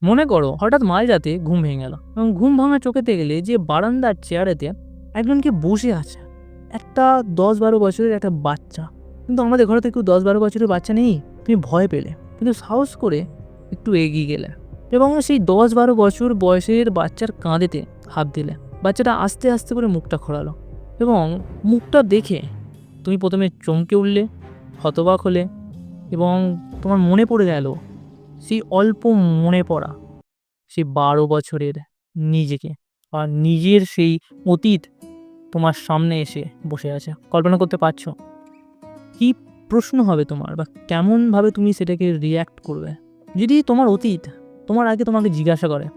মনে করো হঠাৎ মাঝরাতে ঘুম ভেঙে গেল এবং ঘুম ভাঙা চোখেতে গেলে যে বারান্দার চেয়ারেতে একজনকে বসে আছে, একটা 10-12 বছরের একটা বাচ্চা। কিন্তু আমাদের ঘরে তো কেউ 10-12 বছরের বাচ্চা নেই। তুমি ভয় পেলে, কিন্তু সাহস করে একটু এগিয়ে গেলে এবং সেই 10-12 বছর বয়সের বাচ্চার কাঁধেতে হাত দিলে। বাচ্চাটা আস্তে আস্তে করে মুখটা খোলালো এবং মুখটা দেখে তুমি প্রথমে চমকে উঠলে, হতবাক হলে এবং তোমার মনে পড়ে গেল সেই অল্প মনে পড়া সেই 12 বছরের নিজেকে, আর নিজের সেই অতীত তোমার সামনে এসে বসে আছে। কল্পনা করতে পারছো কি প্রশ্ন হবে তোমার, বা কেমনভাবে তুমি সেটাকে রিয়্যাক্ট করবে? যদি তোমার অতীত তোমার আগে তোমাকে জিজ্ঞাসা করে,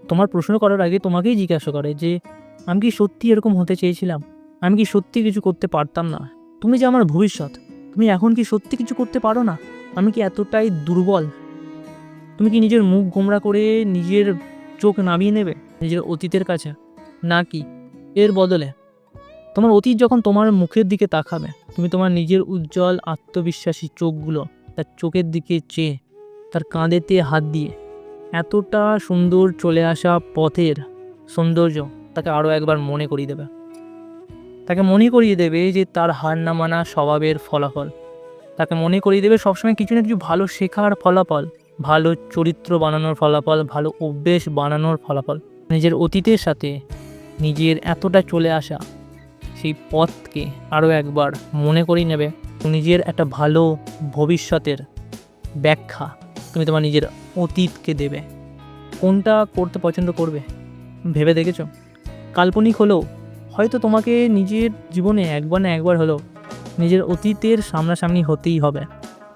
তোমার প্রশ্ন করার আগে তোমাকেই জিজ্ঞাসা করে যে আমি কি সত্যি এরকম হতে চেয়েছিলাম, আমি কি সত্যি কিছু করতে পারতাম না, তুমি যে আমার ভবিষ্যৎ, তুমি এখন কি সত্যি কিছু করতে পারো না, আমি কি এতটাই দুর্বল? তুমি কি নিজের মুখ গোমড়া করে নিজের চোখ নামিয়ে নেবে নিজের অতীতের কাছে, নাকি এর বদলে তোমার অতীত যখন তোমার মুখের দিকে তাকাবে, তুমি তোমার নিজের উজ্জ্বল আত্মবিশ্বাসী চোখগুলো তার চোখের দিকে চেয়ে তার কাঁধেতে হাত দিয়ে এতটা সুন্দর চলে আসা পথের সৌন্দর্য তাকে আরও একবার মনে করিয়ে দেবে। তাকে মনে করিয়ে দেবে যে তার হার না মানা স্বভাবের ফলাফল। তাকে মনে করিয়ে দেবে সবসময় কিছু না কিছু ভালো শেখার ফলাফল, ভালো চরিত্র বানানোর ফলাফল, ভালো অভ্যেস বানানোর ফলাফল। নিজের অতীতের সাথে নিজের এতটা চলে আসা সেই পথকে আরও একবার মনে করিয়ে নেবে। নিজের একটা ভালো ভবিষ্যতের ব্যাখ্যা তুমি তোমার নিজের অতীতকে দেবে। কোনটা করতে পছন্দ করবে ভেবে দেখেছো? কাল্পনিক হলেও হয়তো তোমাকে নিজের জীবনে একবার না একবার হলেও নিজের অতীতের সামনাসামনি হতেই হবে।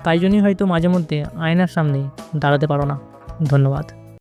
তাই জন্যই হয়তো মাঝে মধ্যে আয়নার সামনে দাঁড়াতে পারো না। ধন্যবাদ।